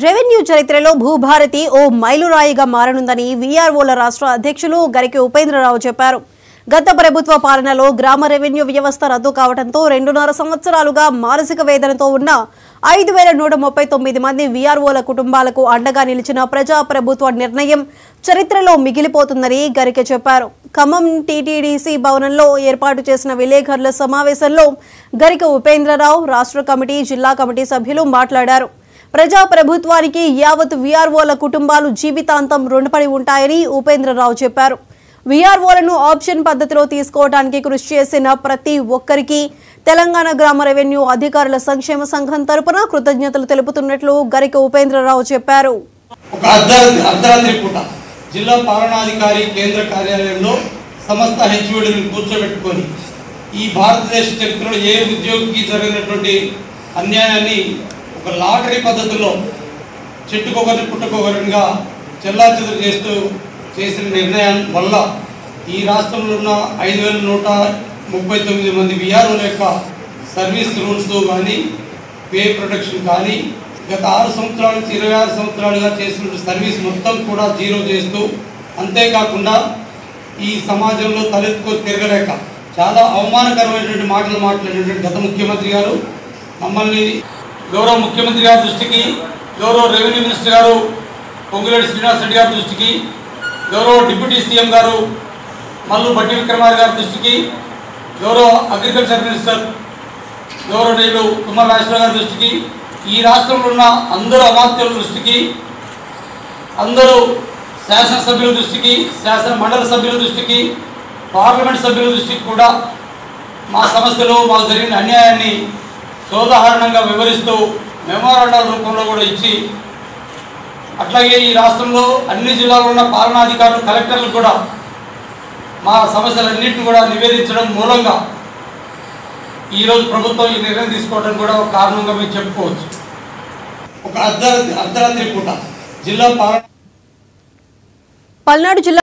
Revenue చరిత్రలో భూభారతి ఓ మైలురాయిగా మారనుందని వీఆర్ఓల రాష్ట్ర అధ్యక్షులు గరికి ఉపేంద్రరావు చెప్పారు. గత ప్రభుత్వ పాలనలో గ్రామ రెవెన్యూ వ్యవస్థ రద్దు కావడంతో 2.5 సంవత్సరాలుగా మానసిక వేదనతో ఉన్న 5139 మంది వీఆర్ఓల కుటుంబాలకు అండగా నిలిచిన ప్రజా ప్రభుత్వ నిర్ణయం చరిత్రలో మిగిలిపోతుందని గరిక చెప్పారు. ఖమ్మం టీటీడీసీ భవనంలో ఏర్పాటు చేసిన విలేకరుల సమావేశంలో గరిక ఉపేంద్రరావు, రాష్ట్ర కమిటీ, జిల్లా కమిటీ సభ్యులు మాట్లాడారు. ప్రజా ప్రభుత్వానికి యావత్ వీఆర్ఓల కుటుంబాలు జీవితాంతం రుణపడి ఉంటాయని ఉపేంద్రరావు చెప్పారు. వీఆర్ఓలను ఆప్షన్ పద్ధతిలో తీసుకోవడానికి కృషి చేసిన ప్రతి ఒక్కరికి తెలంగాణ గ్రామ రెవెన్యూ అధికారుల సంక్షేమ సంఘం తరపున కృతజ్ఞతలు తెలుపుతున్నట్లు గరిక ఉపేంద్రరావు చెప్పారు. అర్ధరాత్రి పూట జిల్లా పాలనాధికారి కేంద్ర కార్యాలయంలో సమస్త హెచ్ఓడిని కూర్చోబెట్టుకొని ఈ భారతదేశ చరిత్రలో ఏ ఉద్యోగికి జరిగినటువంటి అన్యాయాన్ని ఒక లాటరీ పద్ధతిలో చెట్టుకొకరిని పుట్టుకొకరిగా చెల్లాచెదురు చేస్తూ చేసిన నిర్ణయం వల్ల ఈ రాష్ట్రంలో ఉన్న 5139 మంది వీఆర్ఓల యొక్క సర్వీస్ రూల్స్ కానీ పే ప్రొటెక్షన్ కానీ గత 6 సంవత్సరాల నుంచి 26 సంవత్సరాలుగా చేసిన సర్వీస్ మొత్తం కూడా జీరో చేస్తూ, అంతేకాకుండా ఈ సమాజంలో తలెత్తుకొని తిరగలేక చాలా అవమానకరమైనటువంటి మాటలు మాట్లాడినటువంటి గత ముఖ్యమంత్రి గారు మమ్మల్ని గౌరవ ముఖ్యమంత్రి గారి దృష్టికి, గౌరవ రెవెన్యూ మినిస్టర్ గారు పొంగులేటి శ్రీనివాస్ రెడ్డి గారి దృష్టికి, గౌరవ డిప్యూటీ సీఎం గారు మల్లు బట్టి విక్రమార్క గారి దృష్టికి, గౌరవ అగ్రికల్చర్ మినిస్టర్ గౌరవనీయులు తుమ్మల నాగేశ్వరరావు గారి దృష్టికి, ఈ రాష్ట్రంలో ఉన్న అందరూ అమాత్యుల దృష్టికి, అందరూ శాసనసభ్యుల దృష్టికి, శాసన మండలి సభ్యుల దృష్టికి, పార్లమెంట్ సభ్యుల దృష్టికి కూడా మా సమస్యలు, మాకు జరిగిన అన్యాయాన్ని సోదాహరణంగా వివరిస్తూ మెమోరాండాల రూపంలో కూడా ఇచ్చి, అట్లాగే ఈ రాష్ట్రంలో అన్ని జిల్లాల్లో ఉన్న పాలనాధికారులు, కలెక్టర్లు కూడా మా సమస్యలన్నింటినీ కూడా నివేదించడం మూలంగా ఈరోజు ప్రభుత్వం ఈ నిర్ణయం తీసుకోవడం కూడా ఒక కారణంగా మేము చెప్పుకోవచ్చు. ఒక అర్ధరాత్రి పూట జిల్లా పల్నాడు జిల్లా